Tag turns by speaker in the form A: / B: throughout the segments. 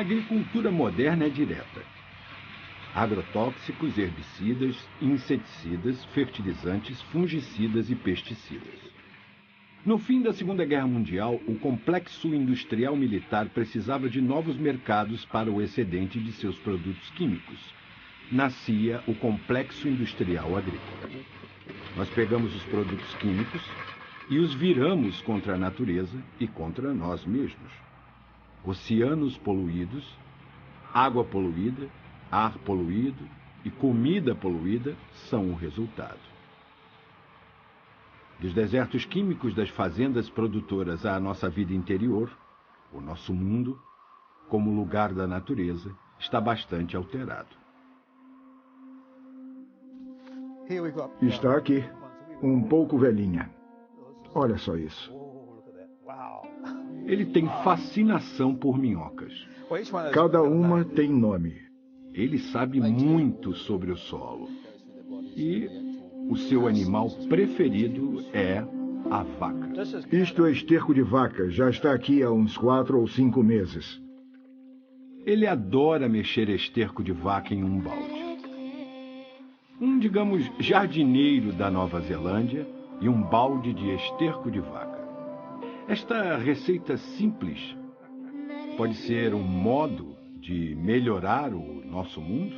A: agricultura moderna é direta. Agrotóxicos, herbicidas, inseticidas, fertilizantes, fungicidas e pesticidas. No fim da Segunda Guerra Mundial, o complexo industrial militar precisava de novos mercados para o excedente de seus produtos químicos. Nascia o complexo industrial agrícola. Nós pegamos os produtos químicos e os viramos contra a natureza e contra nós mesmos. Oceanos poluídos, água poluída, ar poluído e comida poluída são o resultado. Dos desertos químicos das fazendas produtoras à nossa vida interior, o nosso mundo, como lugar da natureza, está bastante alterado.
B: Está aqui, um pouco velhinha. Olha só isso.
A: Ele tem fascinação por minhocas.
B: Cada uma tem nome.
A: Ele sabe muito sobre o solo. E o seu animal preferido é a vaca.
B: Isto é esterco de vaca. Já está aqui há uns 4 ou 5 meses.
A: Ele adora mexer esterco de vaca em um balde. Digamos, jardineiro da Nova Zelândia e um balde de esterco de vaca. Esta receita simples pode ser um modo de melhorar o nosso mundo?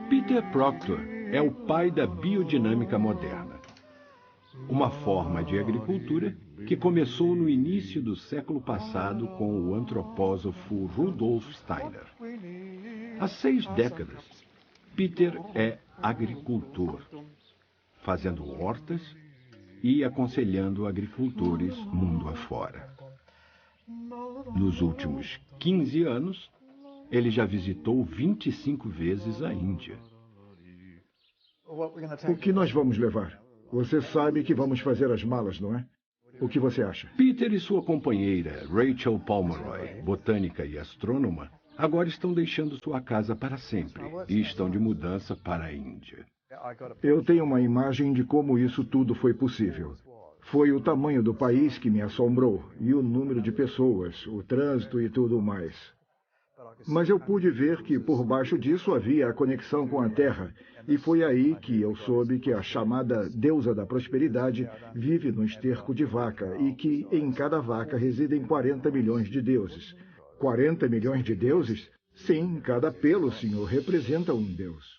A: Peter Proctor é o pai da biodinâmica moderna, uma forma de agricultura que começou no início do século passado com o antropósofo Rudolf Steiner. Há 6 décadas, Peter é agricultor, fazendo hortas e aconselhando agricultores mundo afora. Nos últimos 15 anos, ele já visitou 25 vezes a Índia.
B: O que nós vamos levar? Você sabe que vamos fazer as malas, não é? O que você acha?
A: Peter e sua companheira, Rachel Pomeroy, botânica e astrônoma, agora estão deixando sua casa para sempre e estão de mudança para a Índia.
B: Eu tenho uma imagem de como isso tudo foi possível. Foi o tamanho do país que me assombrou e o número de pessoas, o trânsito e tudo mais. Mas eu pude ver que por baixo disso havia a conexão com a Terra, e foi aí que eu soube que a chamada deusa da prosperidade vive no esterco de vaca e que em cada vaca residem 40 milhões de deuses. 40 milhões de deuses? Sim, cada pelo, senhor, representa um deus.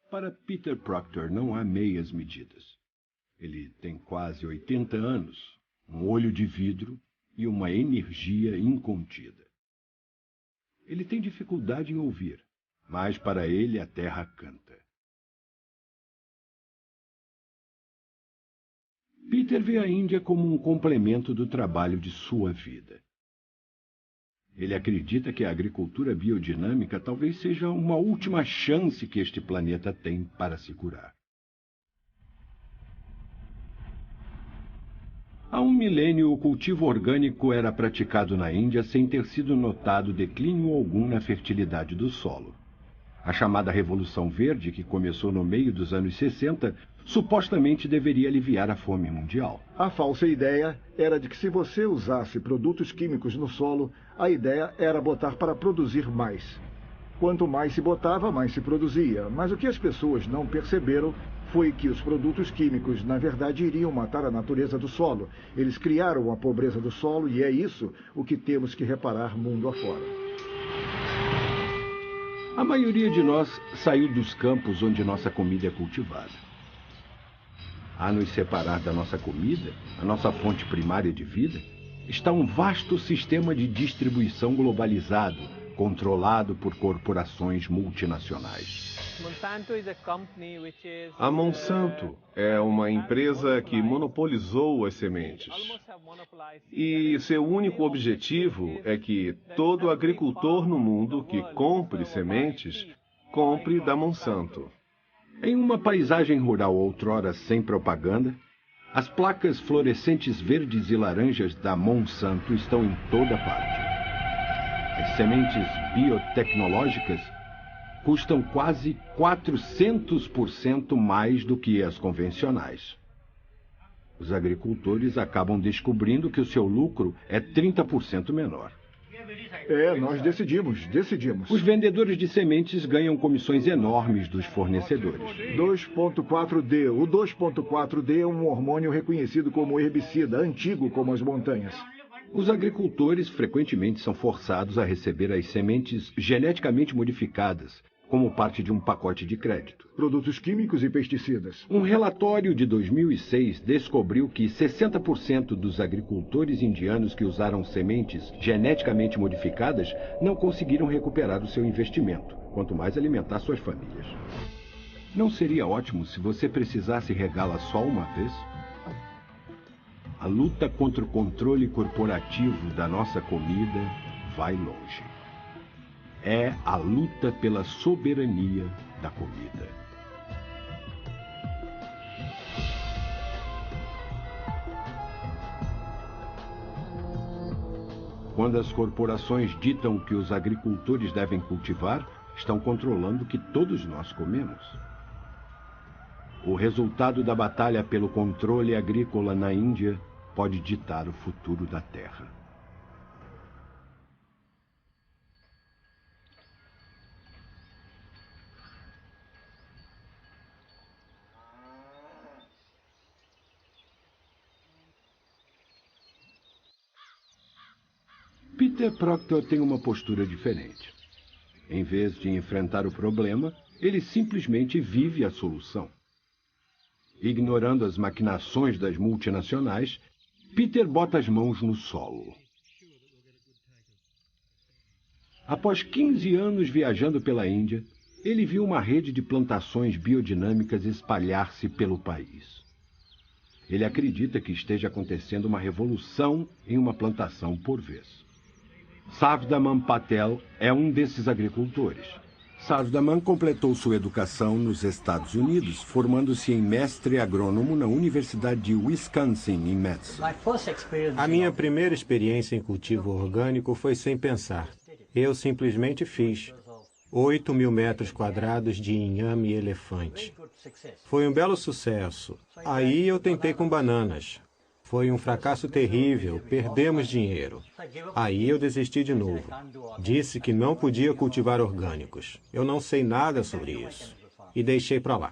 A: Para Peter Proctor não há meias medidas. Ele tem quase 80 anos, um olho de vidro e uma energia incontida. Ele tem dificuldade em ouvir, mas para ele a terra canta. Peter vê a Índia como um complemento do trabalho de sua vida. Ele acredita que a agricultura biodinâmica talvez seja uma última chance que este planeta tem para se curar. Há um milênio, o cultivo orgânico era praticado na Índia sem ter sido notado declínio algum na fertilidade do solo. A chamada Revolução Verde, que começou no meio dos anos 60, supostamente deveria aliviar a fome mundial.
B: A falsa ideia era de que se você usasse produtos químicos no solo, a ideia era botar para produzir mais. Quanto mais se botava, mais se produzia. Mas o que as pessoas não perceberam foi que os produtos químicos, na verdade, iriam matar a natureza do solo. Eles criaram a pobreza do solo e é isso o que temos que reparar mundo afora.
A: A maioria de nós saiu dos campos onde nossa comida é cultivada. A nos separar da nossa comida, a nossa fonte primária de vida, está um vasto sistema de distribuição globalizado, controlado por corporações multinacionais.
C: A Monsanto é uma empresa que monopolizou as sementes. E seu único objetivo é que todo agricultor no mundo que compre sementes, compre da Monsanto.
A: Em uma paisagem rural outrora sem propaganda, as placas fluorescentes verdes e laranjas da Monsanto estão em toda parte. As sementes biotecnológicas custam quase 400% mais do que as convencionais. Os agricultores acabam descobrindo que o seu lucro é 30% menor.
B: Nós decidimos.
A: Os vendedores de sementes ganham comissões enormes dos fornecedores.
B: 2,4-D. O 2,4-D é um hormônio reconhecido como herbicida, antigo como as montanhas.
A: Os agricultores frequentemente são forçados a receber as sementes geneticamente modificadas como parte de um pacote de crédito.
B: Produtos químicos e pesticidas.
A: Um relatório de 2006 descobriu que 60% dos agricultores indianos que usaram sementes geneticamente modificadas não conseguiram recuperar o seu investimento, quanto mais alimentar suas famílias. Não seria ótimo se você precisasse regá-la só uma vez? A luta contra o controle corporativo da nossa comida vai longe. É a luta pela soberania da comida. Quando as corporações ditam o que os agricultores devem cultivar, estão controlando o que todos nós comemos. O resultado da batalha pelo controle agrícola na Índia pode ditar o futuro da Terra. Peter Proctor tem uma postura diferente. Em vez de enfrentar o problema, ele simplesmente vive a solução. Ignorando as maquinações das multinacionais, Peter bota as mãos no solo. Após 15 anos viajando pela Índia, ele viu uma rede de plantações biodinâmicas espalhar-se pelo país. Ele acredita que esteja acontecendo uma revolução em uma plantação por vez. Savdaman Patel é um desses agricultores. Savdaman completou sua educação nos Estados Unidos, formando-se em mestre agrônomo na Universidade de Wisconsin, em Madison.
D: A minha primeira experiência em cultivo orgânico foi sem pensar. Eu simplesmente fiz 8.000 metros quadrados de inhame elefante. Foi um belo sucesso. Aí eu tentei com bananas. Foi um fracasso terrível, perdemos dinheiro. Aí eu desisti de novo. Disse que não podia cultivar orgânicos. Eu não sei nada sobre isso. E deixei para lá.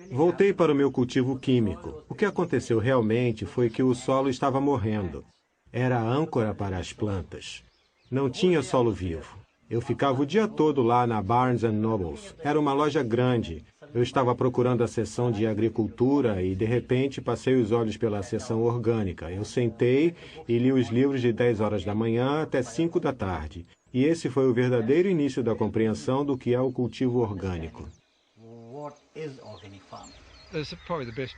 D: Voltei para o meu cultivo químico. O que aconteceu realmente foi que o solo estava morrendo. Era a âncora para as plantas. Não tinha solo vivo. Eu ficava o dia todo lá na Barnes & Nobles. Era uma loja grande. Eu estava procurando a seção de agricultura e, de repente, passei os olhos pela seção orgânica. Eu sentei e li os livros de 10 horas da manhã até 5 da tarde. E esse foi o verdadeiro início da compreensão do que é o cultivo orgânico.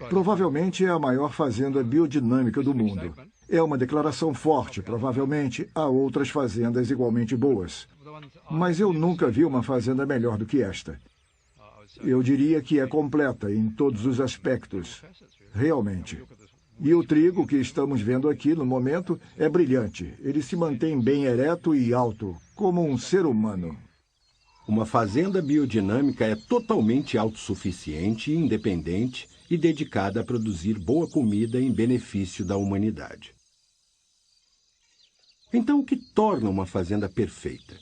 B: Provavelmente é a maior fazenda biodinâmica do mundo. É uma declaração forte, provavelmente há outras fazendas igualmente boas. Mas eu nunca vi uma fazenda melhor do que esta. Eu diria que é completa em todos os aspectos, realmente. E o trigo que estamos vendo aqui no momento é brilhante. Ele se mantém bem ereto e alto, como um ser humano.
A: Uma fazenda biodinâmica é totalmente autossuficiente, independente e dedicada a produzir boa comida em benefício da humanidade. Então, o que torna uma fazenda perfeita?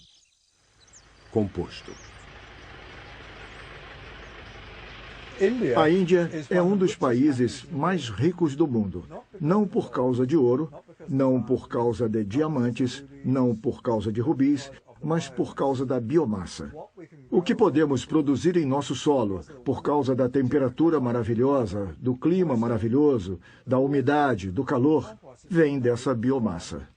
A: Composto.
B: A Índia é um dos países mais ricos do mundo. Não por causa de ouro, não por causa de diamantes, não por causa de rubis, mas por causa da biomassa. O que podemos produzir em nosso solo, por causa da temperatura maravilhosa, do clima maravilhoso, da umidade, do calor, vem dessa biomassa.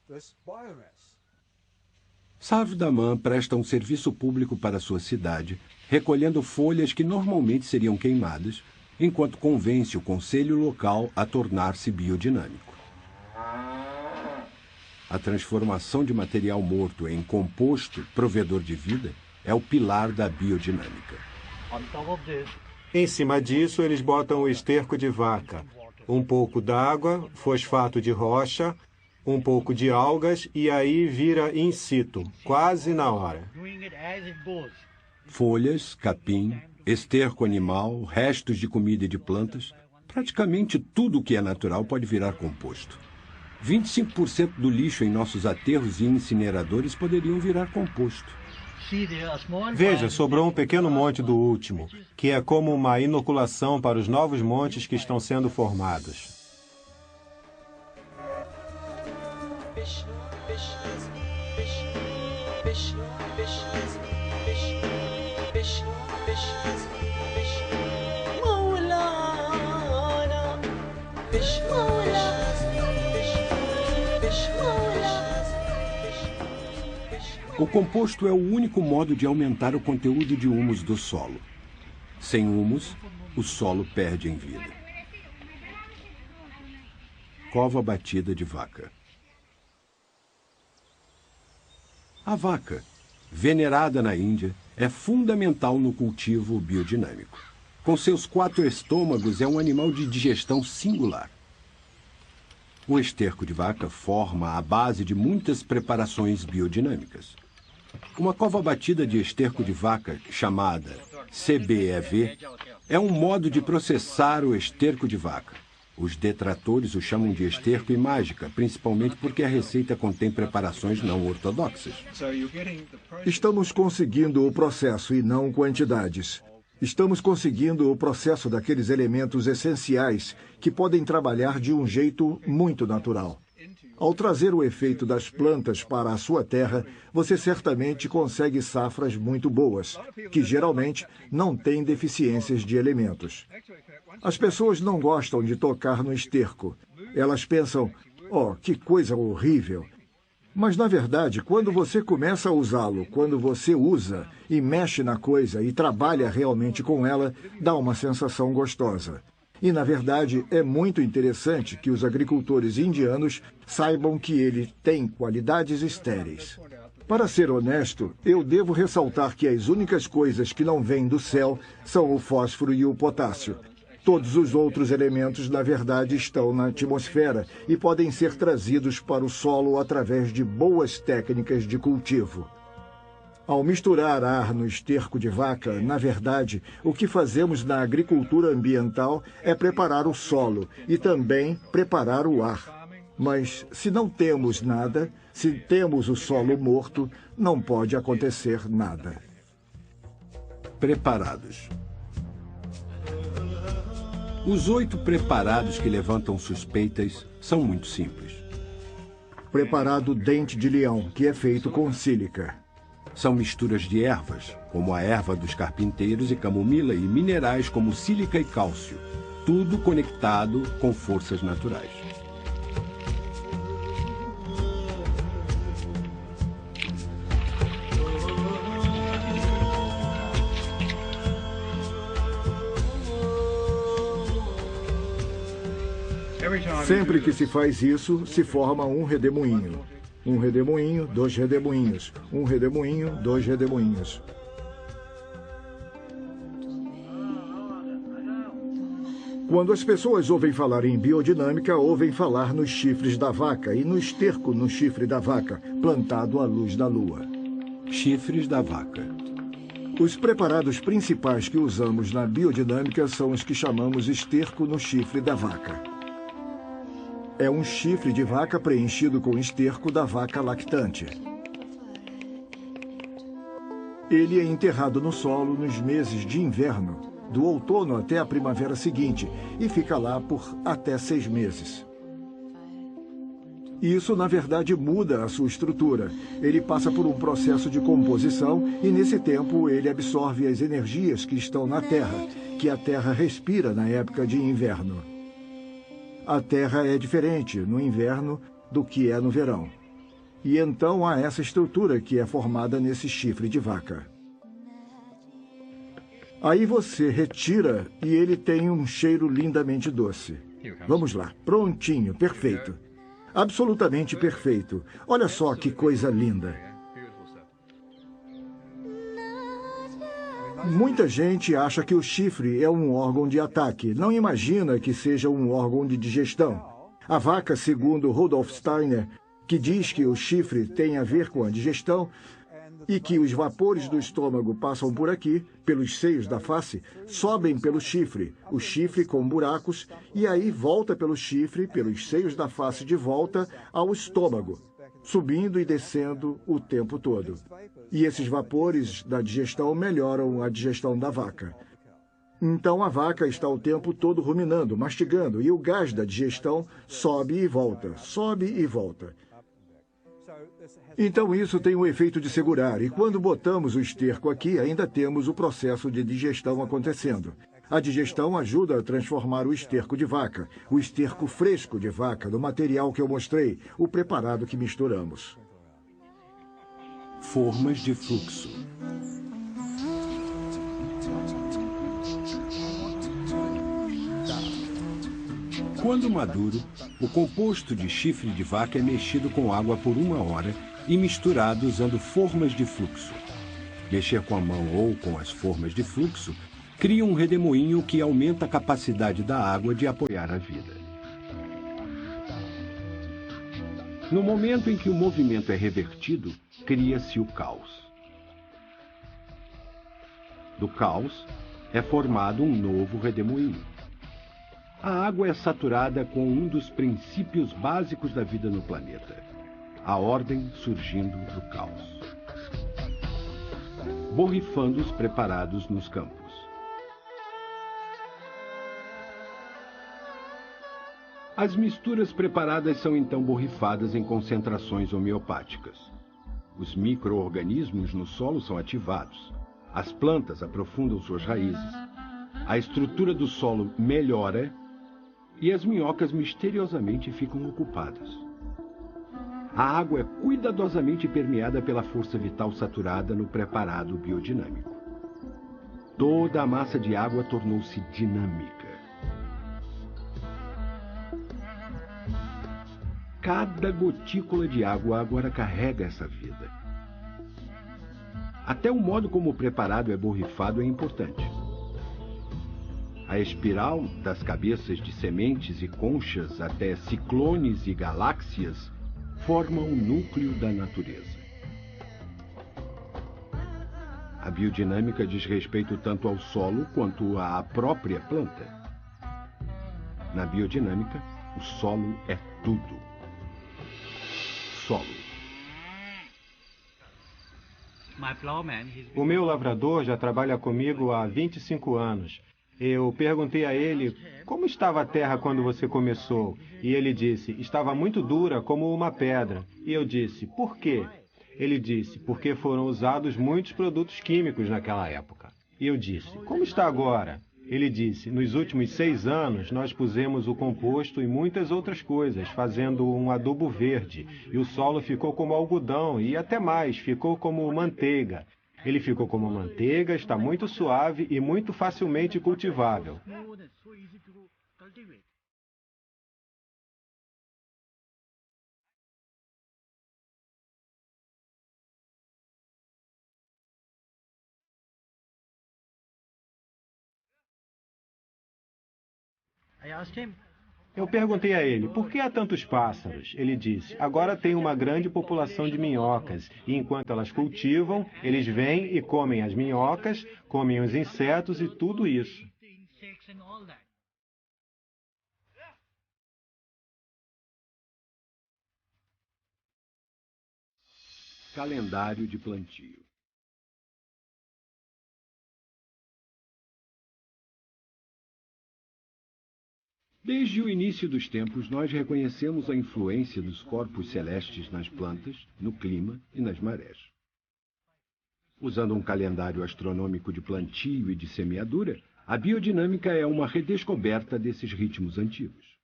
A: Sarvdaman presta um serviço público para sua cidade, recolhendo folhas que normalmente seriam queimadas, enquanto convence o conselho local a tornar-se biodinâmico. A transformação de material morto em composto provedor de vida é o pilar da biodinâmica.
D: Em cima disso, eles botam o esterco de vaca, um pouco d'água, fosfato de rocha, um pouco de algas e aí vira in situ, quase na hora.
A: Folhas, capim, esterco animal, restos de comida e de plantas, praticamente tudo o que é natural pode virar composto. 25% do lixo em nossos aterros e incineradores poderiam virar composto.
D: Veja, sobrou um pequeno monte do último, que é como uma inoculação para os novos montes que estão sendo formados.
A: O composto é o único modo de aumentar o conteúdo de humus do solo. Sem humus, o solo perde em vida. Cova batida de vaca. A vaca, venerada na Índia, é fundamental no cultivo biodinâmico. Com seus 4 estômagos, é um animal de digestão singular. O esterco de vaca forma a base de muitas preparações biodinâmicas. Uma cova batida de esterco de vaca, chamada CBEV, é um modo de processar o esterco de vaca. Os detratores o chamam de esterco e mágica, principalmente porque a receita contém preparações não ortodoxas.
B: Estamos conseguindo o processo e não quantidades. Estamos conseguindo o processo daqueles elementos essenciais que podem trabalhar de um jeito muito natural. Ao trazer o efeito das plantas para a sua terra, você certamente consegue safras muito boas, que geralmente não têm deficiências de elementos. As pessoas não gostam de tocar no esterco. Elas pensam, oh, que coisa horrível. Mas, na verdade, quando você começa a usá-lo, quando você usa e mexe na coisa e trabalha realmente com ela, dá uma sensação gostosa. E, na verdade, é muito interessante que os agricultores indianos saibam que ele tem qualidades estéreis. Para ser honesto, eu devo ressaltar que as únicas coisas que não vêm do céu são o fósforo e o potássio. Todos os outros elementos, na verdade, estão na atmosfera e podem ser trazidos para o solo através de boas técnicas de cultivo. Ao misturar ar no esterco de vaca, na verdade, o que fazemos na agricultura ambiental é preparar o solo e também preparar o ar. Mas se não temos nada, se temos o solo morto, não pode acontecer nada.
A: Preparados. Os 8 preparados que levantam suspeitas são muito simples.
B: Preparado dente de leão, que é feito com sílica.
A: São misturas de ervas, como a erva dos carpinteiros e camomila, e minerais como sílica e cálcio, tudo conectado com forças naturais.
B: Sempre que se faz isso, se forma um redemoinho. Um redemoinho, 2 redemoinhos. Um redemoinho, 2 redemoinhos. Quando as pessoas ouvem falar em biodinâmica, ouvem falar nos chifres da vaca e no esterco no chifre da vaca, plantado à luz da lua.
A: Chifres da vaca.
B: Os preparados principais que usamos na biodinâmica são os que chamamos esterco no chifre da vaca. É um chifre de vaca preenchido com esterco da vaca lactante. Ele é enterrado no solo nos meses de inverno, do outono até a primavera seguinte, e fica lá por até 6 meses. Isso, na verdade, muda a sua estrutura. Ele passa por um processo de composição e, nesse tempo, ele absorve as energias que estão na Terra, que a Terra respira na época de inverno. A Terra é diferente no inverno do que é no verão. E então há essa estrutura que é formada nesse chifre de vaca. Aí você retira e ele tem um cheiro lindamente doce. Vamos lá, prontinho, perfeito. Absolutamente perfeito. Olha só que coisa linda. Muita gente acha que o chifre é um órgão de ataque. Não imagina que seja um órgão de digestão. A vaca, segundo Rudolf Steiner, que diz que o chifre tem a ver com a digestão e que os vapores do estômago passam por aqui, pelos seios da face, sobem pelo chifre, o chifre com buracos, e aí volta pelo chifre, pelos seios da face de volta ao estômago, subindo e descendo o tempo todo. E esses vapores da digestão melhoram a digestão da vaca. Então a vaca está o tempo todo ruminando, mastigando, e o gás da digestão sobe e volta, sobe e volta. Então isso tem o efeito de segurar, e quando botamos o esterco aqui, ainda temos o processo de digestão acontecendo. A digestão ajuda a transformar o esterco de vaca, o esterco fresco de vaca, no material que eu mostrei, o preparado que misturamos.
A: Formas de fluxo. Quando maduro, o composto de chifre de vaca é mexido com água por 1 hora e misturado usando formas de fluxo. Mexer com a mão ou com as formas de fluxo cria um redemoinho que aumenta a capacidade da água de apoiar a vida. No momento em que o movimento é revertido, cria-se o caos. Do caos é formado um novo redemoinho. A água é saturada com um dos princípios básicos da vida no planeta: a ordem surgindo do caos. Borrifandos preparados nos campos. As misturas preparadas são então borrifadas em concentrações homeopáticas. Os micro-organismos no solo são ativados. As plantas aprofundam suas raízes. A estrutura do solo melhora e as minhocas misteriosamente ficam ocupadas. A água é cuidadosamente permeada pela força vital saturada no preparado biodinâmico. Toda a massa de água tornou-se dinâmica. Cada gotícula de água agora carrega essa vida. Até o modo como o preparado é borrifado é importante. A espiral das cabeças de sementes e conchas até ciclones e galáxias forma o núcleo da natureza. A biodinâmica diz respeito tanto ao solo quanto à própria planta. Na biodinâmica, o solo é tudo. Solo.
D: O meu lavrador já trabalha comigo há 25 anos. Eu perguntei a ele como estava a terra quando você começou. E ele disse, estava muito dura como uma pedra. E eu disse, por quê? Ele disse, porque foram usados muitos produtos químicos naquela época. E eu disse, como está agora? Ele disse, nos últimos 6 anos nós pusemos o composto e muitas outras coisas, fazendo um adubo verde. E o solo ficou como algodão e até mais, ficou como manteiga. Ele ficou como manteiga, está muito suave e muito facilmente cultivável. Eu perguntei a ele, por que há tantos pássaros? Ele disse, agora tem uma grande população de minhocas, e enquanto elas cultivam, eles vêm e comem as minhocas, comem os insetos e tudo isso.
A: Calendário de plantio. Desde o início dos tempos, nós reconhecemos a influência dos corpos celestes nas plantas, no clima e nas marés. Usando um calendário astronômico de plantio e de semeadura, a biodinâmica é uma redescoberta desses ritmos antigos.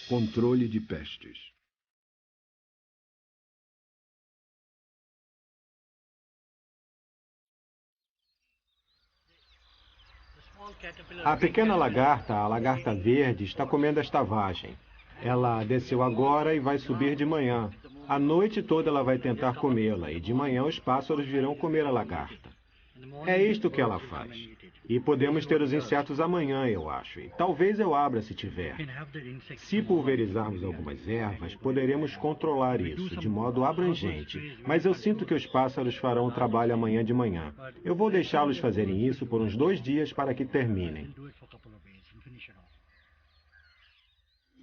A: Controle de pestes.
D: A pequena lagarta, a lagarta verde, está comendo esta vagem. Ela desceu agora e vai subir de manhã. A noite toda ela vai tentar comê-la e de manhã os pássaros virão comer a lagarta. É isto que ela faz. E podemos ter os insetos amanhã, eu acho. E talvez eu abra se tiver. Se pulverizarmos algumas ervas, poderemos controlar isso de modo abrangente. Mas eu sinto que os pássaros farão o trabalho amanhã de manhã. Eu vou deixá-los fazerem isso por uns 2 dias para que terminem.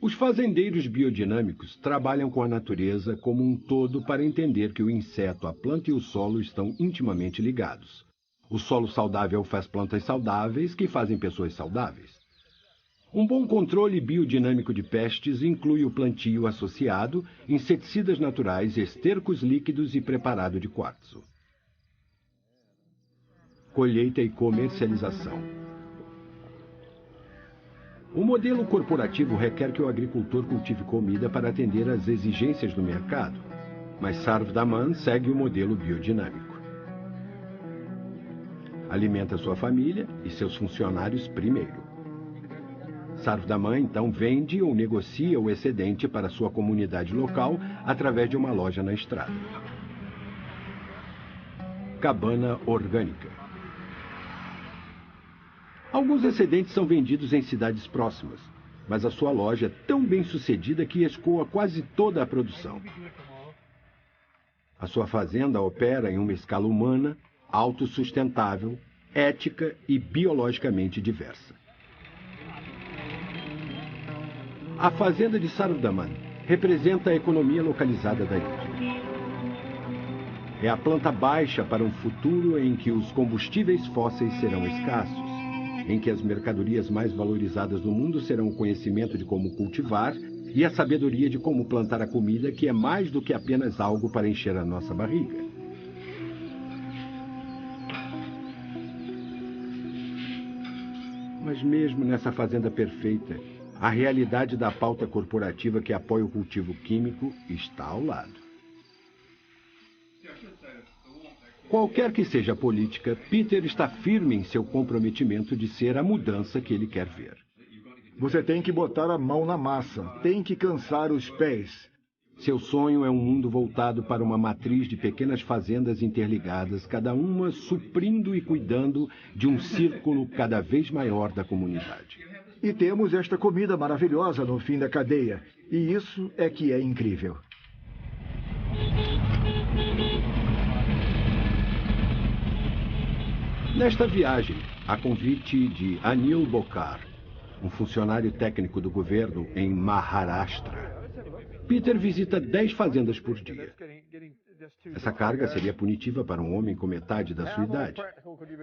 A: Os fazendeiros biodinâmicos trabalham com a natureza como um todo para entender que o inseto, a planta e o solo estão intimamente ligados. O solo saudável faz plantas saudáveis, que fazem pessoas saudáveis. Um bom controle biodinâmico de pestes inclui o plantio associado, inseticidas naturais, estercos líquidos e preparado de quartzo. Colheita e comercialização. O modelo corporativo requer que o agricultor cultive comida para atender às exigências do mercado, mas Sarvdaman segue o modelo biodinâmico. Alimenta sua família e seus funcionários primeiro. Sarvdaman então vende ou negocia o excedente para sua comunidade local através de uma loja na estrada. Cabana orgânica. Alguns excedentes são vendidos em cidades próximas, mas a sua loja é tão bem sucedida que escoa quase toda a produção. A sua fazenda opera em uma escala humana, autossustentável, ética e biologicamente diversa. A fazenda de Sarvdaman representa a economia localizada da Índia. É a planta baixa para um futuro em que os combustíveis fósseis serão escassos, em que as mercadorias mais valorizadas do mundo serão o conhecimento de como cultivar e a sabedoria de como plantar a comida, que é mais do que apenas algo para encher a nossa barriga. Mas mesmo nessa fazenda perfeita, a realidade da pauta corporativa que apoia o cultivo químico está ao lado. Qualquer que seja a política, Peter está firme em seu comprometimento de ser a mudança que ele quer ver.
B: Você tem que botar a mão na massa, tem que cansar os pés.
A: Seu sonho é um mundo voltado para uma matriz de pequenas fazendas interligadas, cada uma suprindo e cuidando de um círculo cada vez maior da comunidade.
B: E temos esta comida maravilhosa no fim da cadeia. E isso é que é incrível.
A: Nesta viagem, a convite de Anil Bokar, um funcionário técnico do governo em Maharashtra, Peter visita 10 fazendas por dia. Essa carga seria punitiva para um homem com metade da sua idade.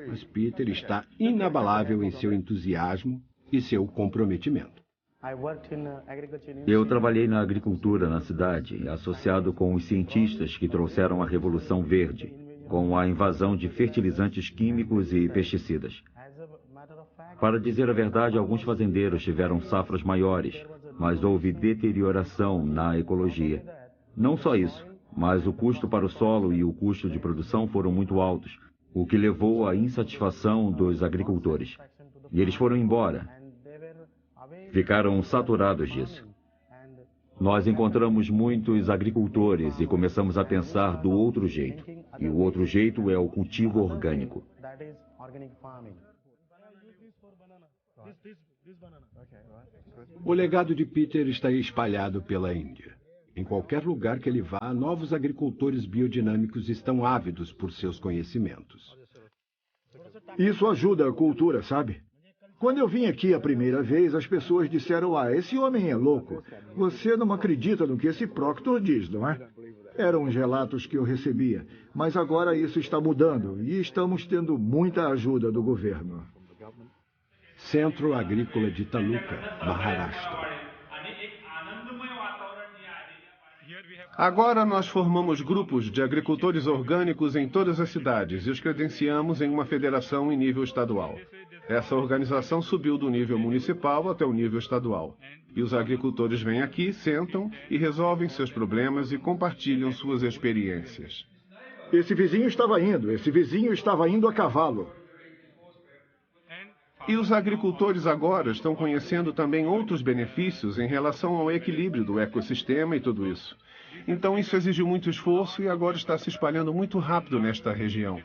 A: Mas Peter está inabalável em seu entusiasmo e seu comprometimento.
E: Eu trabalhei na agricultura na cidade, associado com os cientistas que trouxeram a Revolução Verde, com a invasão de fertilizantes químicos e pesticidas. Para dizer a verdade, alguns fazendeiros tiveram safras maiores, mas houve deterioração na ecologia. Não só isso, mas o custo para o solo e o custo de produção foram muito altos, o que levou à insatisfação dos agricultores. E eles foram embora. Ficaram saturados disso. Nós encontramos muitos agricultores e começamos a pensar do outro jeito. E o outro jeito é o cultivo orgânico.
A: O legado de Peter está espalhado pela Índia. Em qualquer lugar que ele vá, novos agricultores biodinâmicos estão ávidos por seus conhecimentos.
B: Isso ajuda a cultura, sabe? Quando eu vim aqui a primeira vez, as pessoas disseram: esse homem é louco. Você não acredita no que esse Proctor diz, não é? Eram os relatos que eu recebia. Mas agora isso está mudando e estamos tendo muita ajuda do governo.
A: Centro Agrícola de Taluka, Maharashtra.
C: Agora nós formamos grupos de agricultores orgânicos em todas as cidades e os credenciamos em uma federação em nível estadual. Essa organização subiu do nível municipal até o nível estadual. E os agricultores vêm aqui, sentam e resolvem seus problemas e compartilham suas experiências.
B: Esse vizinho estava indo a cavalo.
C: E os agricultores agora estão conhecendo também outros benefícios em relação ao equilíbrio do ecossistema e tudo isso. Então isso exigiu muito esforço e agora está se espalhando muito rápido nesta região.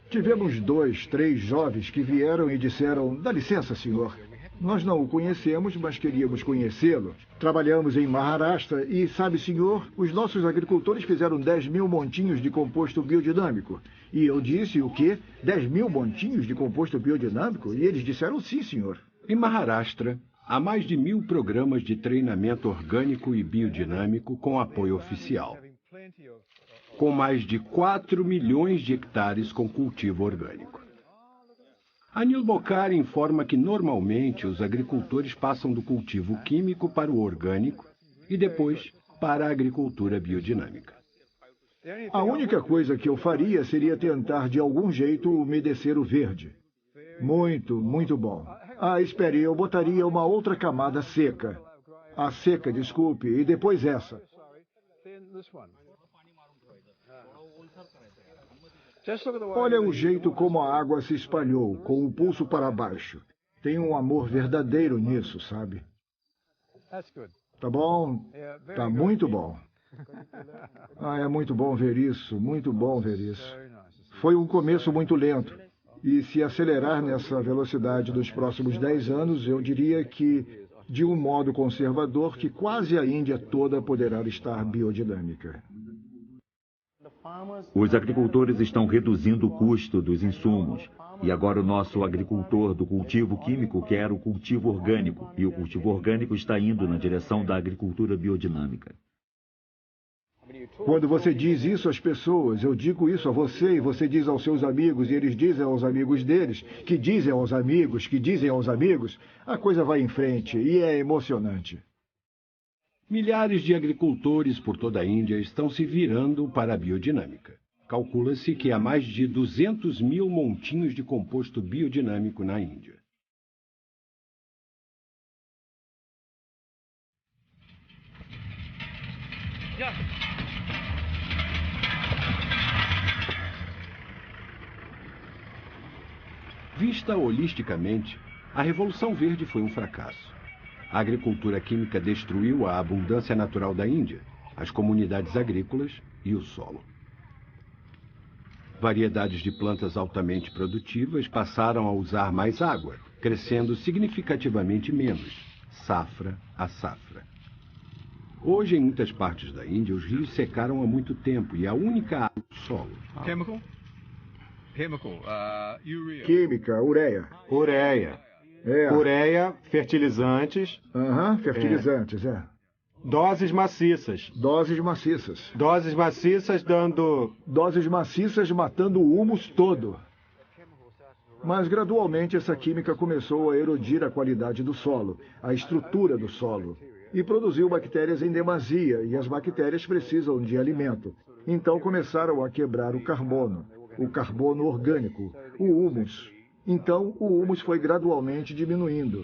B: Tivemos 2, 3 jovens que vieram e disseram: dá licença, senhor. Nós não o conhecemos, mas queríamos conhecê-lo. Trabalhamos em Maharashtra e, sabe, senhor, os nossos agricultores fizeram 10.000 montinhos de composto biodinâmico. E eu disse: o quê? 10.000 montinhos de composto biodinâmico? E eles disseram: sim, senhor.
A: Em Maharashtra, há mais de 1.000 programas de treinamento orgânico e biodinâmico com apoio oficial, com mais de 4 milhões de hectares com cultivo orgânico. Anil Bokhar informa que normalmente os agricultores passam do cultivo químico para o orgânico e depois para a agricultura biodinâmica.
B: A única coisa que eu faria seria tentar de algum jeito umedecer o verde. Muito, muito bom. Ah, espere, eu botaria uma outra camada seca. A seca, desculpe, e depois essa. Olha o jeito como a água se espalhou, com o pulso para baixo. Tem um amor verdadeiro nisso, sabe? Tá bom? Tá muito bom. Ah, é muito bom ver isso, muito bom ver isso. Foi um começo muito lento. E se acelerar nessa velocidade dos próximos 10 anos, eu diria que, de um modo conservador, que quase a Índia toda poderá estar biodinâmica.
E: Os agricultores estão reduzindo o custo dos insumos. E agora o nosso agricultor do cultivo químico quer o cultivo orgânico. E o cultivo orgânico está indo na direção da agricultura biodinâmica.
B: Quando você diz isso às pessoas, eu digo isso a você e você diz aos seus amigos, e eles dizem aos amigos deles, que dizem aos amigos, que dizem aos amigos, a coisa vai em frente e é emocionante.
A: Milhares de agricultores por toda a Índia estão se virando para a biodinâmica. Calcula-se que há mais de 200.000 montinhos de composto biodinâmico na Índia. Vista holisticamente, a Revolução Verde foi um fracasso. A agricultura química destruiu a abundância natural da Índia, as comunidades agrícolas e o solo. Variedades de plantas altamente produtivas passaram a usar mais água, crescendo significativamente menos, safra a safra. Hoje, em muitas partes da Índia, os rios secaram há muito tempo e a única água do solo.
B: Química, ureia.
D: Ureia. Ureia, fertilizantes.
B: Fertilizantes, é.
D: Doses maciças.
B: Doses maciças.
D: Doses maciças dando...
B: Doses maciças matando o humus todo. Mas, gradualmente, essa química começou a erodir a qualidade do solo, a estrutura do solo, e produziu bactérias em demasia, e as bactérias precisam de alimento. Então, começaram a quebrar o carbono orgânico, o humus. Então, o humus foi gradualmente diminuindo.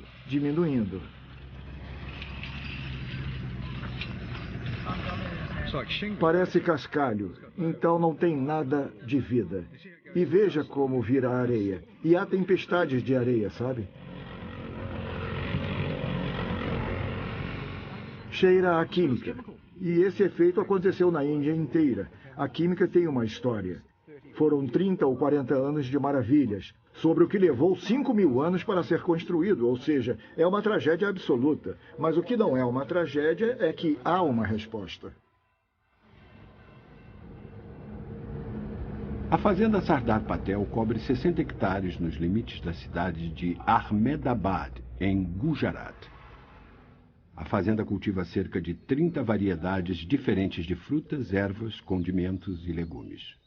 B: Parece cascalho, então não tem nada de vida. E veja como vira areia. E há tempestades de areia, sabe? Cheira a química. E esse efeito aconteceu na Índia inteira. A química tem uma história. Foram 30 ou 40 anos de maravilhas, sobre o que levou 5.000 anos para ser construído, ou seja, é uma tragédia absoluta. Mas o que não é uma tragédia é que há uma resposta.
A: A fazenda Sardar Patel cobre 60 hectares nos limites da cidade de Ahmedabad, em Gujarat. A fazenda cultiva cerca de 30 variedades diferentes de frutas, ervas, condimentos e legumes.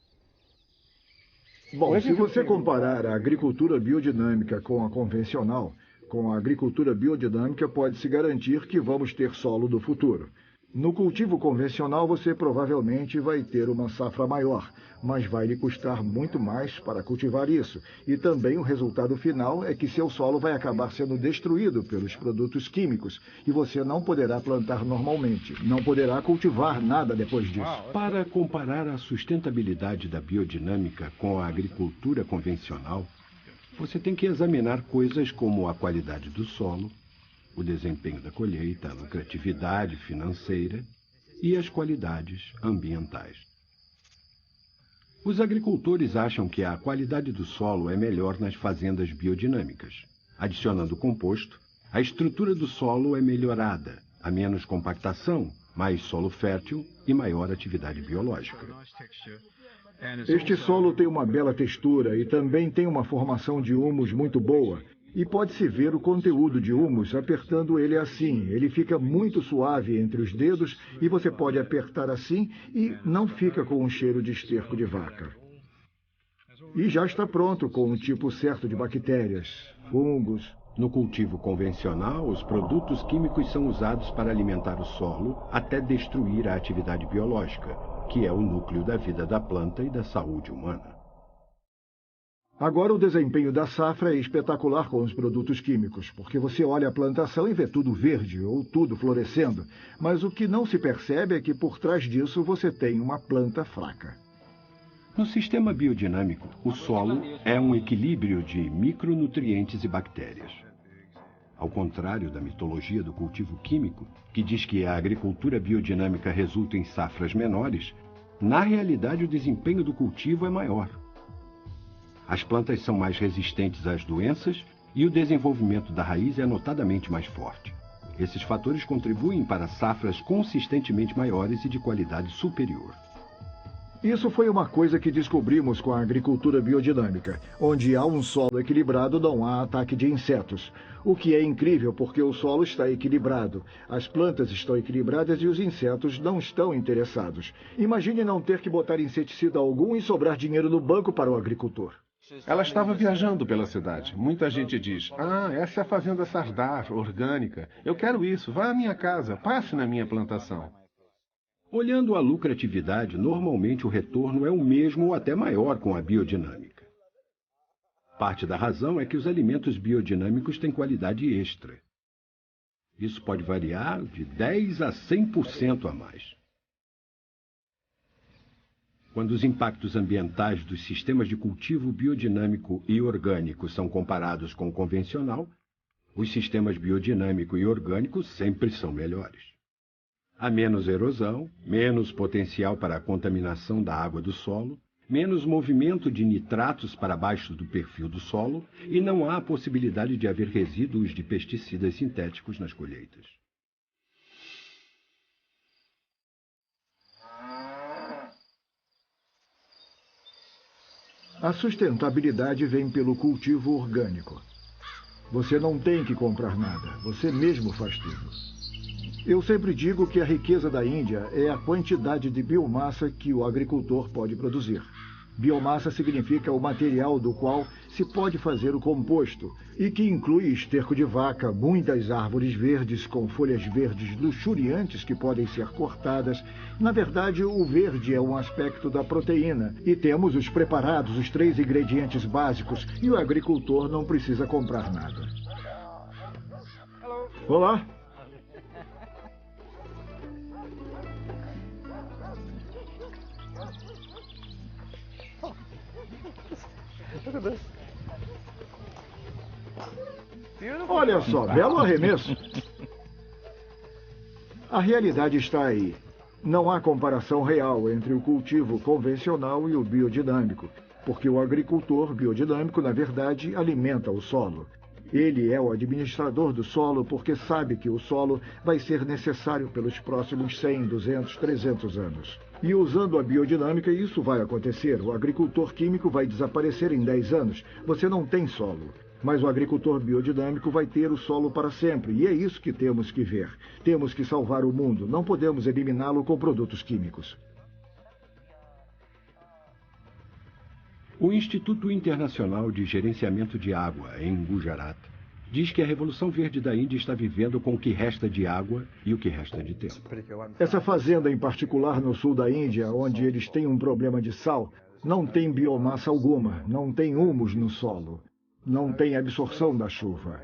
B: Bom, se você comparar a agricultura biodinâmica com a convencional, com a agricultura biodinâmica pode-se garantir que vamos ter solo do futuro. No cultivo convencional, você provavelmente vai ter uma safra maior, mas vai lhe custar muito mais para cultivar isso. E também o resultado final é que seu solo vai acabar sendo destruído pelos produtos químicos e você não poderá plantar normalmente, não poderá cultivar nada depois disso.
A: Para comparar a sustentabilidade da biodinâmica com a agricultura convencional, você tem que examinar coisas como a qualidade do solo, o desempenho da colheita, a lucratividade financeira e as qualidades ambientais. Os agricultores acham que a qualidade do solo é melhor nas fazendas biodinâmicas. Adicionando composto, a estrutura do solo é melhorada, há menos compactação, mais solo fértil e maior atividade biológica.
B: Este solo tem uma bela textura e também tem uma formação de humus muito boa. E pode-se ver o conteúdo de humus apertando ele assim. Ele fica muito suave entre os dedos e você pode apertar assim e não fica com um cheiro de esterco de vaca. E já está pronto com um tipo certo de bactérias, fungos.
A: No cultivo convencional, os produtos químicos são usados para alimentar o solo até destruir a atividade biológica, que é o núcleo da vida da planta e da saúde humana.
B: Agora o desempenho da safra é espetacular com os produtos químicos, porque você olha a plantação e vê tudo verde ou tudo florescendo, mas o que não se percebe é que por trás disso você tem uma planta fraca.
A: No sistema biodinâmico, o solo é um equilíbrio de micronutrientes e bactérias. Ao contrário da mitologia do cultivo químico, que diz que a agricultura biodinâmica resulta em safras menores, na realidade o desempenho do cultivo é maior. As plantas são mais resistentes às doenças e o desenvolvimento da raiz é notadamente mais forte. Esses fatores contribuem para safras consistentemente maiores e de qualidade superior.
B: Isso foi uma coisa que descobrimos com a agricultura biodinâmica. Onde há um solo equilibrado, não há ataque de insetos. O que é incrível porque o solo está equilibrado, as plantas estão equilibradas e os insetos não estão interessados. Imagine não ter que botar inseticida algum e sobrar dinheiro no banco para o agricultor.
C: Ela estava viajando pela cidade. Muita gente diz, essa é a fazenda Sardar, orgânica. Eu quero isso, vá à minha casa, passe na minha plantação.
A: Olhando a lucratividade, normalmente o retorno é o mesmo ou até maior com a biodinâmica. Parte da razão é que os alimentos biodinâmicos têm qualidade extra. Isso pode variar de 10% a 100% a mais. Quando os impactos ambientais dos sistemas de cultivo biodinâmico e orgânico são comparados com o convencional, os sistemas biodinâmico e orgânico sempre são melhores. Há menos erosão, menos potencial para a contaminação da água do solo, menos movimento de nitratos para baixo do perfil do solo e não há a possibilidade de haver resíduos de pesticidas sintéticos nas colheitas.
B: A sustentabilidade vem pelo cultivo orgânico. Você não tem que comprar nada, você mesmo faz tudo. Eu sempre digo que a riqueza da Índia é a quantidade de biomassa que o agricultor pode produzir. Biomassa significa o material do qual se pode fazer o composto e que inclui esterco de vaca, muitas árvores verdes com folhas verdes luxuriantes que podem ser cortadas. Na verdade, o verde é um aspecto da proteína e temos os preparados, os 3 ingredientes básicos e o agricultor não precisa comprar nada. Olá! Olha só, belo arremesso. A realidade está aí. Não há comparação real entre o cultivo convencional e o biodinâmico, porque o agricultor biodinâmico, na verdade, alimenta o solo. Ele é o administrador do solo porque sabe que o solo vai ser necessário pelos próximos 100, 200, 300 anos. E usando a biodinâmica, isso vai acontecer. O agricultor químico vai desaparecer em 10 anos. Você não tem solo. Mas o agricultor biodinâmico vai ter o solo para sempre. E é isso que temos que ver. Temos que salvar o mundo. Não podemos eliminá-lo com produtos químicos.
A: O Instituto Internacional de Gerenciamento de Água, em Gujarat, diz que a Revolução Verde da Índia está vivendo com o que resta de água e o que resta de tempo.
B: Essa fazenda em particular no sul da Índia, onde eles têm um problema de sal, não tem biomassa alguma, não tem humus no solo, não tem absorção da chuva.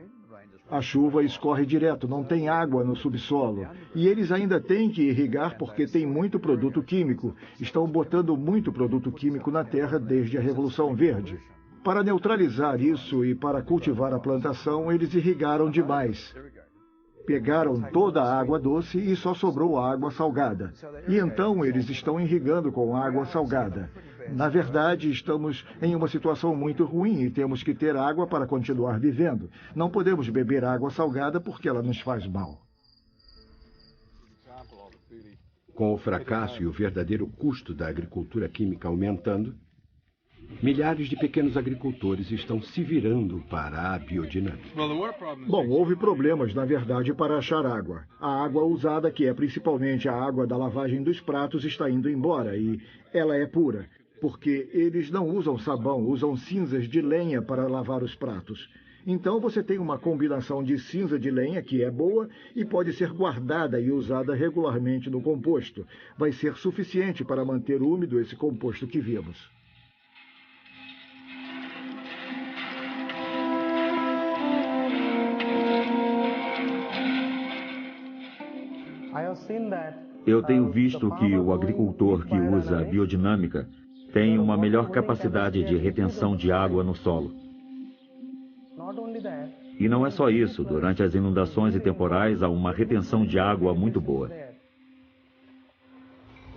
B: A chuva escorre direto, não tem água no subsolo. E eles ainda têm que irrigar porque tem muito produto químico. Estão botando muito produto químico na terra desde a Revolução Verde. Para neutralizar isso e para cultivar a plantação, eles irrigaram demais. Pegaram toda a água doce e só sobrou água salgada. E então eles estão irrigando com água salgada. Na verdade, estamos em uma situação muito ruim e temos que ter água para continuar vivendo. Não podemos beber água salgada porque ela nos faz mal.
A: Com o fracasso e o verdadeiro custo da agricultura química aumentando, milhares de pequenos agricultores estão se virando para a biodinâmica.
B: Bom, houve problemas, na verdade, para achar água. A água usada, que é principalmente a água da lavagem dos pratos, está indo embora e ela é pura, porque eles não usam sabão, usam cinzas de lenha para lavar os pratos. Então você tem uma combinação de cinza de lenha, que é boa, e pode ser guardada e usada regularmente no composto. Vai ser suficiente para manter úmido esse composto que vimos.
E: Eu tenho visto que o agricultor que usa a biodinâmica tem uma melhor capacidade de retenção de água no solo. E não é só isso, durante as inundações e temporais há uma retenção de água muito boa.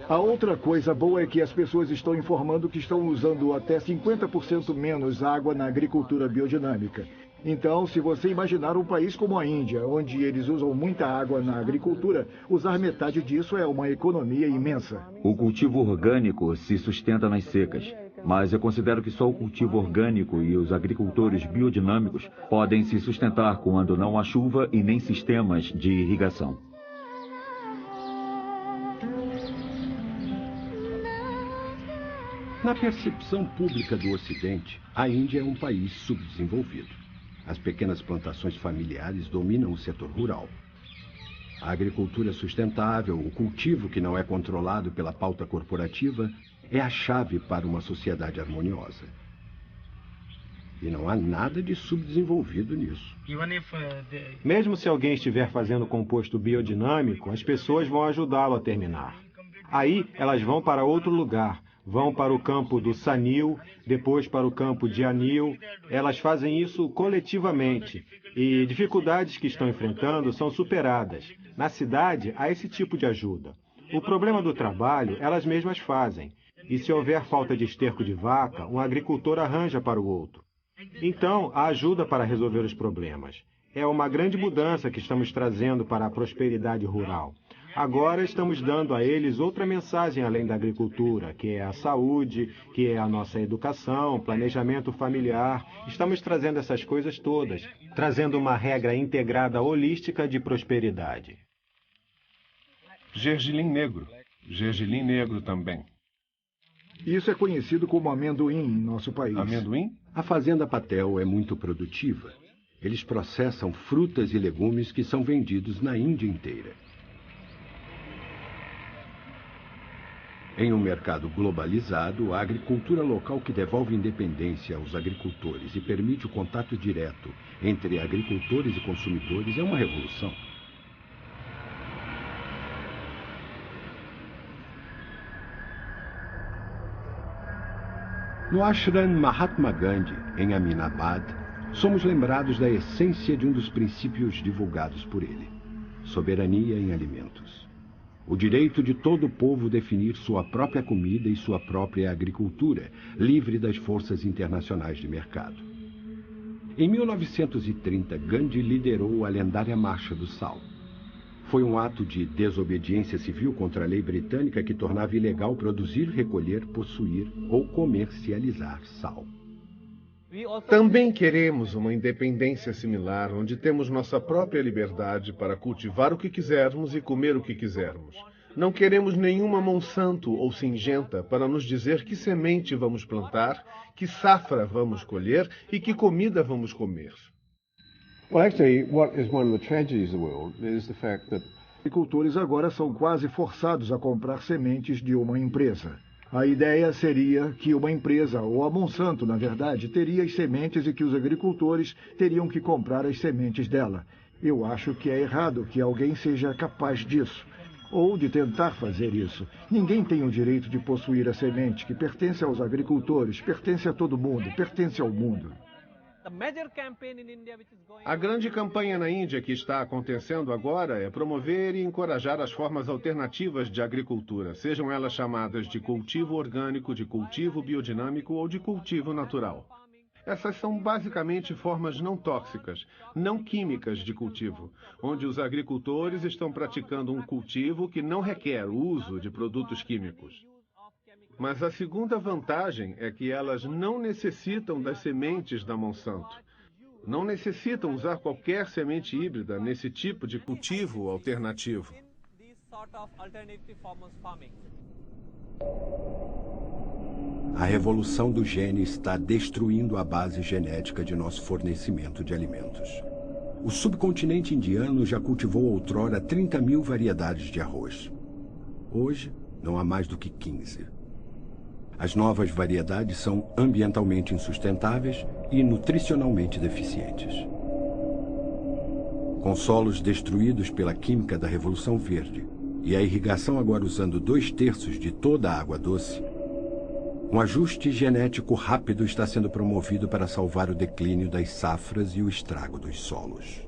B: A outra coisa boa é que as pessoas estão informando que estão usando até 50% menos água na agricultura biodinâmica. Então, se você imaginar um país como a Índia, onde eles usam muita água na agricultura, usar metade disso é uma economia imensa.
E: O cultivo orgânico se sustenta nas secas, mas eu considero que só o cultivo orgânico e os agricultores biodinâmicos podem se sustentar quando não há chuva e nem sistemas de irrigação.
A: Na percepção pública do Ocidente, a Índia é um país subdesenvolvido. As pequenas plantações familiares dominam o setor rural. A agricultura sustentável, o cultivo que não é controlado pela pauta corporativa, é a chave para uma sociedade harmoniosa. E não há nada de subdesenvolvido nisso.
D: Mesmo se alguém estiver fazendo composto biodinâmico, as pessoas vão ajudá-lo a terminar. Aí elas vão para outro lugar. Vão para o campo do Sanil, depois para o campo de Anil. Elas fazem isso coletivamente. E dificuldades que estão enfrentando são superadas. Na cidade, há esse tipo de ajuda. O problema do trabalho, elas mesmas fazem. E se houver falta de esterco de vaca, um agricultor arranja para o outro. Então, há ajuda para resolver os problemas. É uma grande mudança que estamos trazendo para a prosperidade rural. Agora estamos dando a eles outra mensagem além da agricultura, que é a saúde, que é a nossa educação, planejamento familiar. Estamos trazendo essas coisas todas, trazendo uma regra integrada holística de prosperidade.
C: Gergelim negro. Gergelim negro também.
B: Isso é conhecido como amendoim em nosso país.
C: Amendoim?
A: A fazenda Patel é muito produtiva. Eles processam frutas e legumes que são vendidos na Índia inteira. Em um mercado globalizado, a agricultura local que devolve independência aos agricultores e permite o contato direto entre agricultores e consumidores é uma revolução. No Ashram Mahatma Gandhi, em Aminabad, somos lembrados da essência de um dos princípios divulgados por ele: soberania em alimentos. O direito de todo o povo definir sua própria comida e sua própria agricultura, livre das forças internacionais de mercado. Em 1930, Gandhi liderou a lendária Marcha do Sal. Foi um ato de desobediência civil contra a lei britânica que tornava ilegal produzir, recolher, possuir ou comercializar sal.
C: Também queremos uma independência similar, onde temos nossa própria liberdade para cultivar o que quisermos e comer o que quisermos. Não queremos nenhuma Monsanto ou Singenta para nos dizer que semente vamos plantar, que safra vamos colher e que comida vamos comer.
F: Well, actually, what is one of the tragedies of the world is the fact that
B: Agricultores agora são quase forçados a comprar sementes de uma empresa. A ideia seria que uma empresa, ou a Monsanto, na verdade, teria as sementes e que os agricultores teriam que comprar as sementes dela. Eu acho que é errado que alguém seja capaz disso, ou de tentar fazer isso. Ninguém tem o direito de possuir a semente que pertence aos agricultores, pertence a todo mundo, pertence ao mundo.
C: A grande campanha na Índia que está acontecendo agora é promover e encorajar as formas alternativas de agricultura, sejam elas chamadas de cultivo orgânico, de cultivo biodinâmico ou de cultivo natural. Essas são basicamente formas não tóxicas, não químicas de cultivo, onde os agricultores estão praticando um cultivo que não requer o uso de produtos químicos. Mas a segunda vantagem é que elas não necessitam das sementes da Monsanto. Não necessitam usar qualquer semente híbrida nesse tipo de cultivo alternativo.
A: A revolução do gene está destruindo a base genética de nosso fornecimento de alimentos. O subcontinente indiano já cultivou outrora 30 mil variedades de arroz. Hoje, não há mais do que 15. As novas variedades são ambientalmente insustentáveis e nutricionalmente deficientes. Com solos destruídos pela química da Revolução Verde e a irrigação agora usando 2/3 de toda a água doce, um ajuste genético rápido está sendo promovido para salvar o declínio das safras e o estrago dos solos.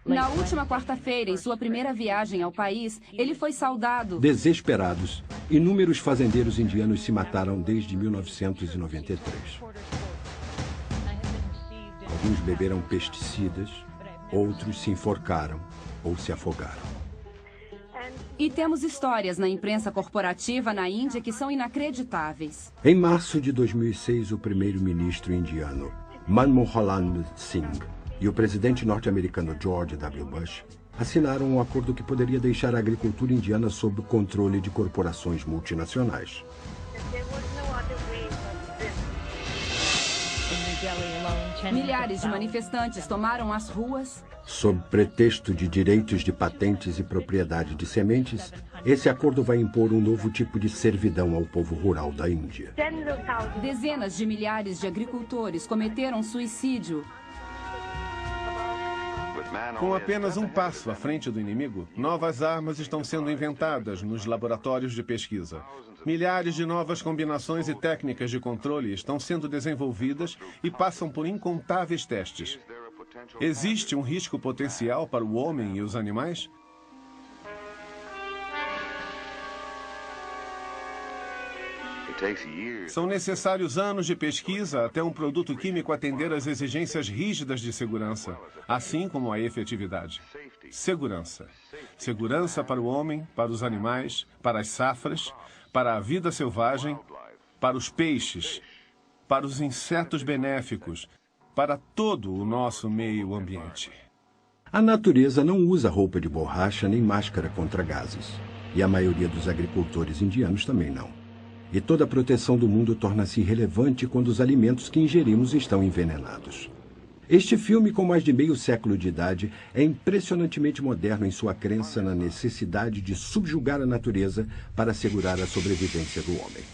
G: Na última quarta-feira, em sua primeira viagem ao país, ele foi saudado.
A: Desesperados, inúmeros fazendeiros indianos se mataram desde 1993. Alguns beberam pesticidas, outros se enforcaram ou se afogaram.
G: E temos histórias na imprensa corporativa na Índia que são inacreditáveis.
A: Em março de 2006, o primeiro-ministro indiano, Manmohan Singh, e o presidente norte-americano George W. Bush assinaram um acordo que poderia deixar a agricultura indiana sob o controle de corporações multinacionais.
G: Milhares de manifestantes tomaram as ruas.
A: Sob pretexto de direitos de patentes e propriedade de sementes, esse acordo vai impor um novo tipo de servidão ao povo rural da Índia.
G: Dezenas de milhares de agricultores cometeram suicídio.
C: Com apenas um passo à frente do inimigo, novas armas estão sendo inventadas nos laboratórios de pesquisa. Milhares de novas combinações e técnicas de controle estão sendo desenvolvidas e passam por incontáveis testes. Existe um risco potencial para o homem e os animais? São necessários anos de pesquisa até um produto químico atender às exigências rígidas de segurança, assim como a efetividade. Segurança. Segurança para o homem, para os animais, para as safras, para a vida selvagem, para os peixes, para os insetos benéficos, para todo o nosso meio ambiente.
A: A natureza não usa roupa de borracha nem máscara contra gases. E a maioria dos agricultores indianos também não. E toda a proteção do mundo torna-se irrelevante quando os alimentos que ingerimos estão envenenados. Este filme, com mais de meio século de idade, é impressionantemente moderno em sua crença na necessidade de subjugar a natureza para assegurar a sobrevivência do homem.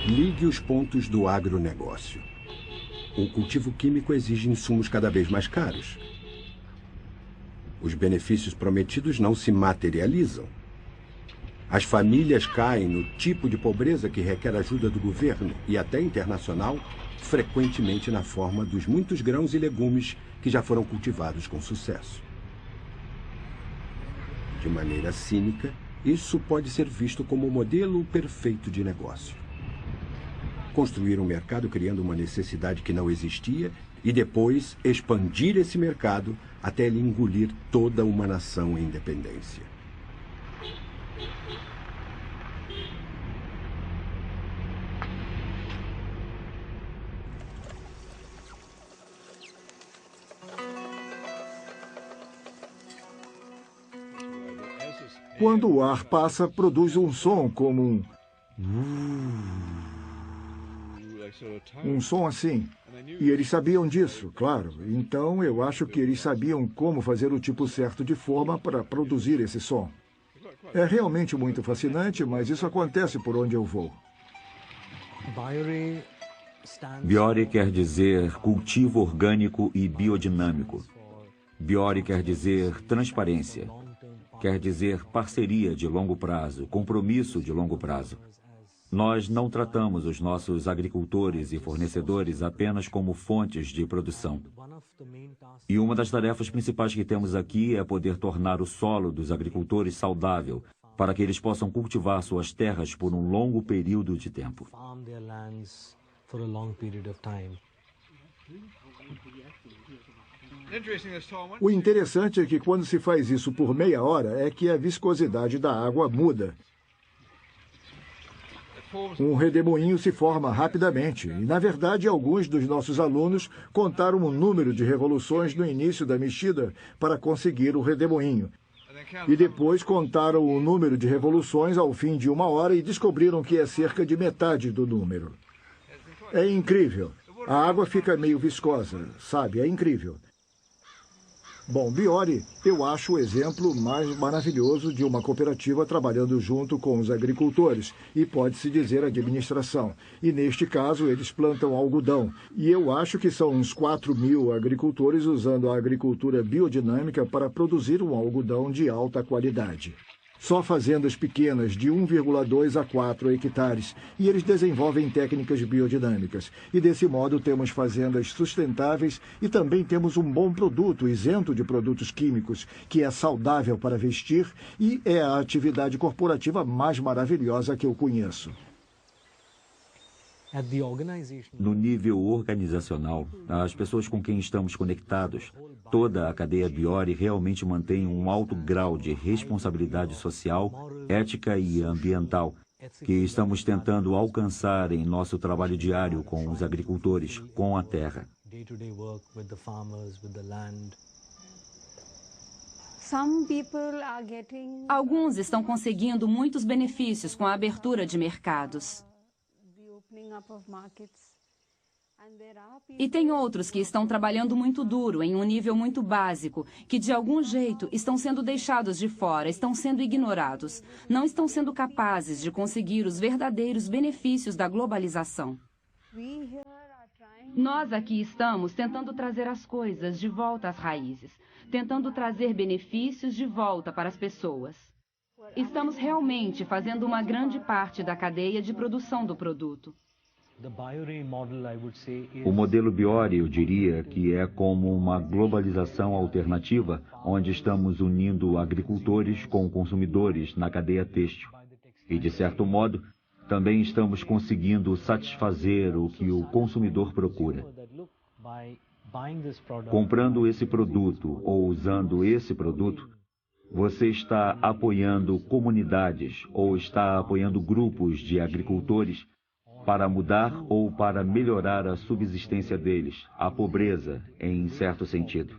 A: Ligue os pontos do agronegócio. O cultivo químico exige insumos cada vez mais caros. Os benefícios prometidos não se materializam. As famílias caem no tipo de pobreza que requer ajuda do governo e até internacional, frequentemente na forma dos muitos grãos e legumes que já foram cultivados com sucesso. De maneira cínica, isso pode ser visto como o modelo perfeito de negócio. Construir um mercado criando uma necessidade que não existia e depois expandir esse mercado até ele engolir toda uma nação em dependência.
B: Quando o ar passa, produz um som como um... Um som assim. E eles sabiam disso, claro. Então eu acho que eles sabiam como fazer o tipo certo de forma para produzir esse som. É realmente muito fascinante, mas isso acontece por onde eu vou.
E: Biore quer dizer cultivo orgânico e biodinâmico. Biore quer dizer transparência. Quer dizer parceria de longo prazo, compromisso de longo prazo. Nós não tratamos os nossos agricultores e fornecedores apenas como fontes de produção. E uma das tarefas principais que temos aqui é poder tornar o solo dos agricultores saudável, para que eles possam cultivar suas terras por um longo período de tempo.
B: O interessante é que quando se faz isso por meia hora é que a viscosidade da água muda. Um redemoinho se forma rapidamente e, na verdade, alguns dos nossos alunos contaram o número de revoluções no início da mexida para conseguir o redemoinho. E depois contaram o número de revoluções ao fim de uma hora e descobriram que é cerca de metade do número. É incrível. A água fica meio viscosa, sabe? É incrível. Bom, Biore, eu acho o exemplo mais maravilhoso de uma cooperativa trabalhando junto com os agricultores e pode-se dizer administração. E neste caso eles plantam algodão. E eu acho que são uns 4.000 agricultores usando a agricultura biodinâmica para produzir um algodão de alta qualidade. Só fazendas pequenas de 1,2 a 4 hectares, e eles desenvolvem técnicas biodinâmicas. E desse modo temos fazendas sustentáveis e também temos um bom produto, isento de produtos químicos, que é saudável para vestir e é a atividade corporativa mais maravilhosa que eu conheço.
E: No nível organizacional, as pessoas com quem estamos conectados, toda a cadeia Biore realmente mantém um alto grau de responsabilidade social, ética e ambiental, que estamos tentando alcançar em nosso trabalho diário com os agricultores, com a terra.
G: Alguns estão conseguindo muitos benefícios com a abertura de mercados. E tem outros que estão trabalhando muito duro, em um nível muito básico, que de algum jeito estão sendo deixados de fora, estão sendo ignorados, não estão sendo capazes de conseguir os verdadeiros benefícios da globalização. Nós aqui estamos tentando trazer as coisas de volta às raízes, tentando trazer benefícios de volta para as pessoas. Estamos realmente fazendo uma grande parte da cadeia de produção do produto.
E: O modelo Biore, eu diria, que é como uma globalização alternativa, onde estamos unindo agricultores com consumidores na cadeia têxtil. E, de certo modo, também estamos conseguindo satisfazer o que o consumidor procura. Comprando esse produto ou usando esse produto, você está apoiando comunidades ou está apoiando grupos de agricultores para mudar ou para melhorar a subsistência deles, a pobreza, em certo sentido.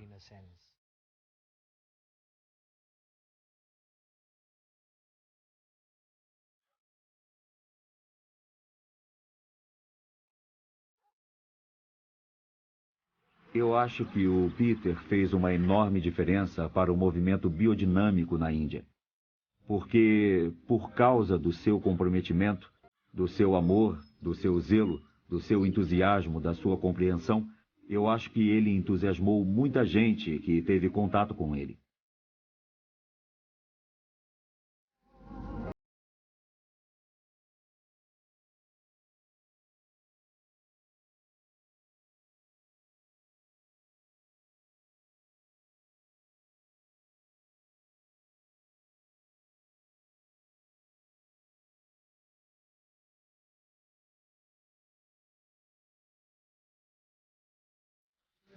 E: Eu acho que o Peter fez uma enorme diferença para o movimento biodinâmico na Índia. Porque, por causa do seu comprometimento, do seu amor, do seu zelo, do seu entusiasmo, da sua compreensão, eu acho que ele entusiasmou muita gente que teve contato com ele.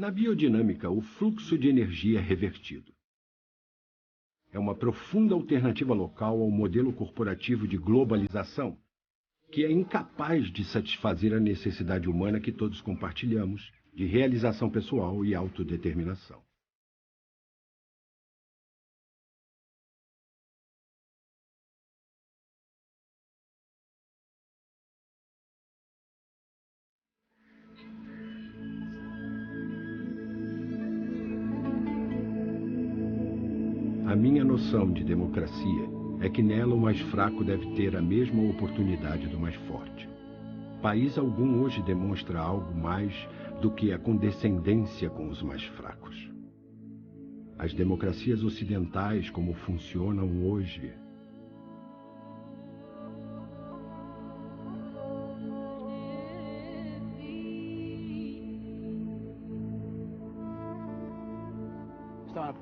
A: Na biodinâmica, o fluxo de energia é revertido. É uma profunda alternativa local ao modelo corporativo de globalização, que é incapaz de satisfazer a necessidade humana que todos compartilhamos de realização pessoal e autodeterminação. minha noção de democracia é que nela o mais fraco deve ter a mesma oportunidade do mais forte. País algum hoje demonstra algo mais do que a condescendência com os mais fracos. As democracias ocidentais, como funcionam hoje,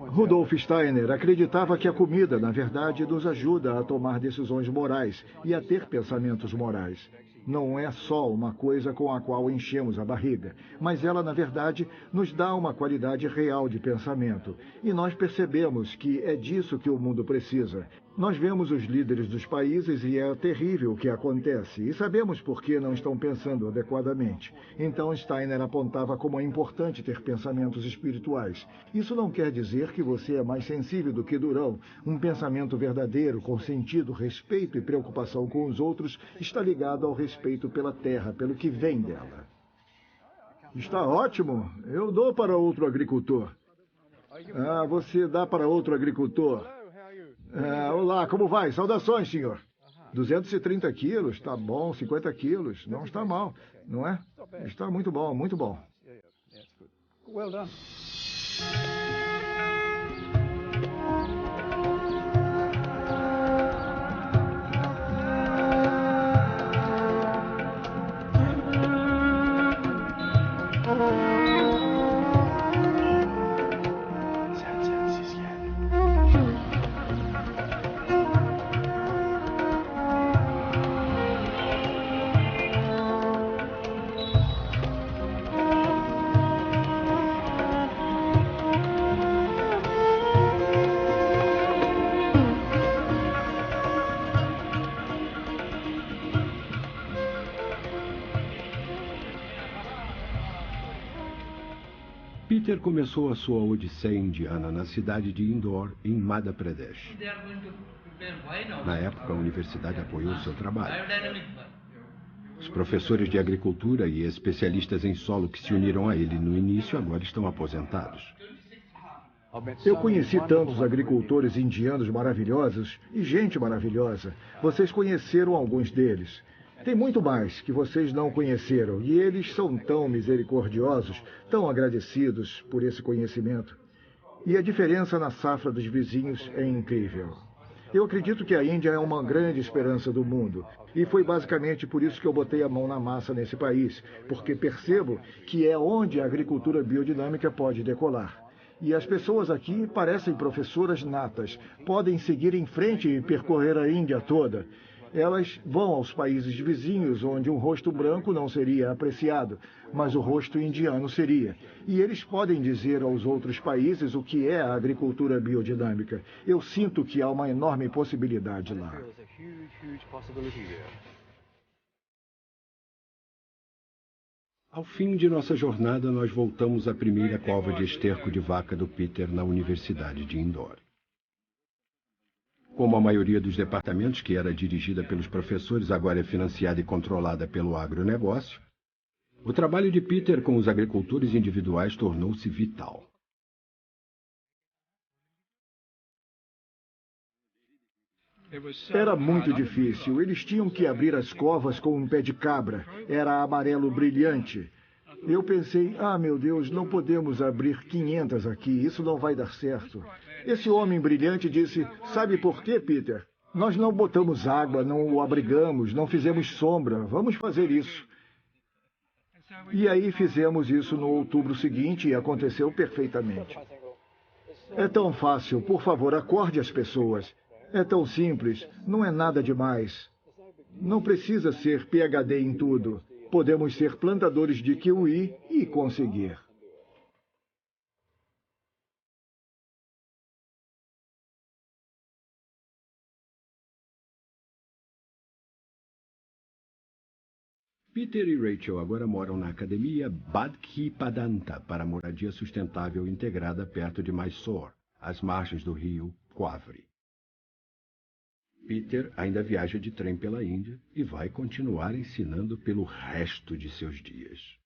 B: Rudolf Steiner acreditava que a comida, na verdade, nos ajuda a tomar decisões morais e a ter pensamentos morais. Não é só uma coisa com a qual enchemos a barriga, mas ela, na verdade, nos dá uma qualidade real de pensamento. E nós percebemos que é disso que o mundo precisa. Nós vemos os líderes dos países e é terrível o que acontece, e sabemos por que não estão pensando adequadamente. Então Steiner apontava como é importante ter pensamentos espirituais. Isso não quer dizer que você é mais sensível do que Durão. Um pensamento verdadeiro, com sentido, respeito e preocupação com os outros, está ligado ao respeito pela terra, pelo que vem dela. Está ótimo. Eu dou para outro agricultor. Ah, você dá para outro agricultor. Olá, como vai? Saudações, senhor. 230 quilos, tá bom. 50 quilos, não está mal, não é? Está muito bom, muito bom.
F: Well done.
A: Peter começou a sua odisseia indiana na cidade de Indore, em Madhya Pradesh. Na época, a universidade apoiou seu trabalho. Os professores de agricultura e especialistas em solo que se uniram a ele no início agora estão aposentados.
B: Eu conheci tantos agricultores indianos maravilhosos e gente maravilhosa. Vocês conheceram alguns deles. Tem muito mais que vocês não conheceram, e eles são tão misericordiosos, tão agradecidos por esse conhecimento. E a diferença na safra dos vizinhos é incrível. Eu acredito que a Índia é uma grande esperança do mundo, e foi basicamente por isso que eu botei a mão na massa nesse país, porque percebo que é onde a agricultura biodinâmica pode decolar. E as pessoas aqui parecem professoras natas, podem seguir em frente e percorrer a Índia toda. Elas vão aos países vizinhos, onde um rosto branco não seria apreciado, mas o rosto indiano seria. E eles podem dizer aos outros países o que é a agricultura biodinâmica. Eu sinto que há uma enorme possibilidade lá.
A: Ao fim de nossa jornada, nós voltamos à primeira cova de esterco de vaca do Peter na Universidade de Indore. Como a maioria dos departamentos, que era dirigida pelos professores, agora é financiada e controlada pelo agronegócio, o trabalho de Peter com os agricultores individuais tornou-se vital.
B: Era muito difícil. Eles tinham que abrir as covas com um pé de cabra. Era amarelo brilhante. Eu pensei, meu Deus, não podemos abrir 500 aqui. Isso não vai dar certo. Esse homem brilhante disse, sabe por quê, Peter? Nós não botamos água, não o abrigamos, não fizemos sombra. Vamos fazer isso. E aí fizemos isso no outubro seguinte e aconteceu perfeitamente. É tão fácil. Por favor, acorde as pessoas. É tão simples. Não é nada demais. Não precisa ser PhD em tudo. Podemos ser plantadores de kiwi e conseguir.
A: Peter e Rachel agora moram na academia Badkipadanta para moradia sustentável integrada perto de Mysore, às margens do rio Quavri. Peter ainda viaja de trem pela Índia e vai continuar ensinando pelo resto de seus dias.